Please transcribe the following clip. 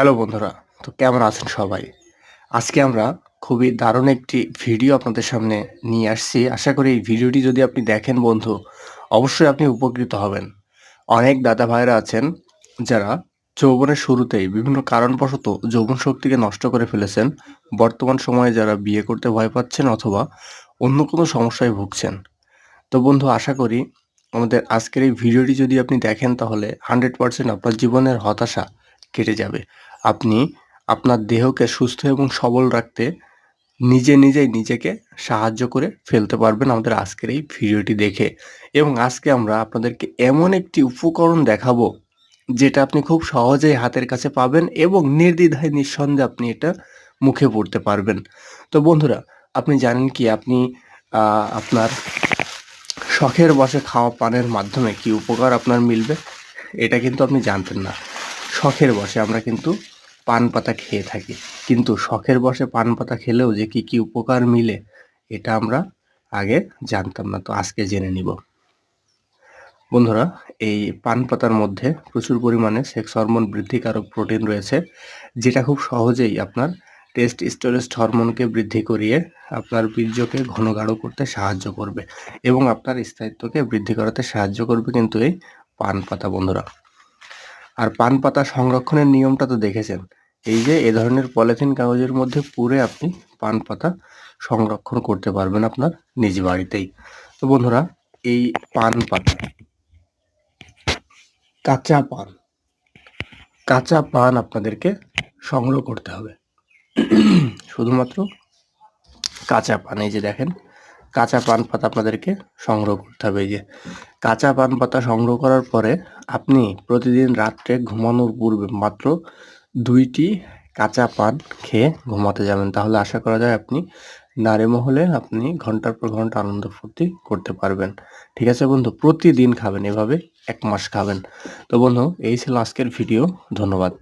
Hello বন্ধুরা, তো কেমন আছেন সবাই? আজকে আমরা খুবই দারুণ একটি ভিডিও আপনাদের সামনে নিয়ে আসছি। আশা করি এই ভিডিওটি যদি আপনি দেখেন বন্ধু, অবশ্যই আপনি উপকৃত হবেন। অনেক দাদা ভাইরা আছেন যারা যৌবনের শুরুতেই বিভিন্ন কারণবশত যৌবন শক্তিকে নষ্ট করে ফেলেছেন। বর্তমান সময়ে যারা বিয়ে করতে ভয় পাচ্ছেন অথবা অন্য কোনো সমস্যায় ভুগছেন। তো বন্ধু আশা করি আমাদের আজকের এই ভিডিওটি যদি আপনি দেখেন তাহলে 100% আপনার জীবনের হতাশা কেটে যাবে। আপনি আপনার দেহকে সুস্থ এবং সবল রাখতে নিজেই নিজেকে সাহায্য করে ফেলতে পারবেন আমাদের আজকের এই ভিডিওটি দেখে। এবং আজকে আমরা আপনাদেরকে এমন একটি উপকরণ দেখাবো যেটা আপনি খুব সহজেই হাতের কাছে পাবেন এবং নির্দ্বিধায় নিঃসন্দেহে আপনি এটা মুখে পড়তে পারবেন। তো বন্ধুরা আপনি জানেন কি আপনি আপনার শখের বশে খাওয়া পানের মাধ্যমে কি উপকার আপনার মিলবে? এটা কিন্তু আপনি জানতেন না। শখের বশে আমরা কিন্তু পান পাতা খেয়ে থাকি। কিন্তু শখের বশে পান পাতা খেলেও যে কি উপকার মিলে এটা আমরা আগে জানতাম না। তো আজকে জেনে নিব। বন্ধুরা এই পান পাতার মধ্যে প্রচুর পরিমাণে সেক্স হরমোন বৃদ্ধিকারক প্রোটিন রয়েছে, যেটা খুব সহজেই আপনার টেস্টোস্টেরন হরমোনকে বৃদ্ধি করিয়ে আপনার বীর্যকে ঘন গাঢ় করতে সাহায্য করবে এবং আপনার স্থায়িত্বকে বৃদ্ধি করাতে সাহায্য করবে কিন্তু এই পান পাতা বন্ধুরা। আর পান পাতা সংরক্ষণের নিয়মটা তো দেখেছেন। এই যে এ ধরনের পলিথিন কাগজের মধ্যে পুরে আপনি পান পাতা সংরক্ষণ করতে পারবেন আপনার নিজ বাড়িতেই। তো বন্ধুরা এই পান পাতা কাঁচা পান কাঁচা পান আপনাদেরকে সংগ্রহ করতে হবে। শুধুমাত্র কাঁচা পান, এই যে দেখেন কাঁচা পান পাতা আপনাদেরকে সংগ্রহ করতে হবে। এই যে কাঁচা পান পাতা সংগ্রহ করার পরে আপনি প্রতিদিন রাত্রে ঘুমানোর পূর্বে মাত্র ২টি কাঁচা পান খেয়ে ঘুমাতে যাবেন। তাহলে আশা করা যায় আপনি নারী মহলে আপনি ঘন্টার পর ঘন্টা আনন্দ ফুর্তি করতে পারবেন। ঠিক আছে বন্ধু? প্রতিদিন খাবেন এভাবে ১ মাস খাবেন। তো বন্ধু এই ছিল আজকের ভিডিও। ধন্যবাদ।